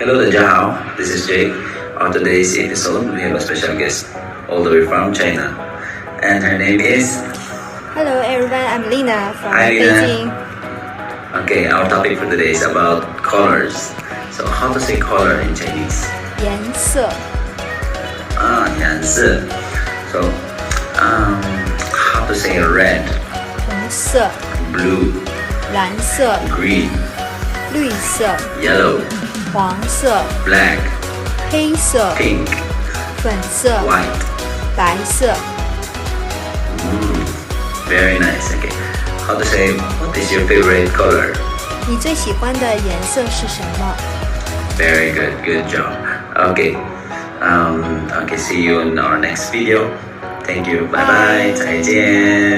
Hello, 大家好. This is Jake. On today's episode, we have a special guest, all the way from China, and her name is. Hello everyone, I'm Lina from Hi, Lina. Beijing. Okay, our topic for today is about colors. So, how to say color in Chinese? 颜色 颜色. So, how to say red? 红色 Blue, 蓝色 green, 绿色 yellow, 黄色 black, 黑色 pink, 粉色 white. 白色 Very nice. Okay. How to say what is your favorite color? 你最喜欢的颜色是什么 Very good. Good job. Okay. Okay. See you in our next video. Thank you. Bye bye. Bye. 再见.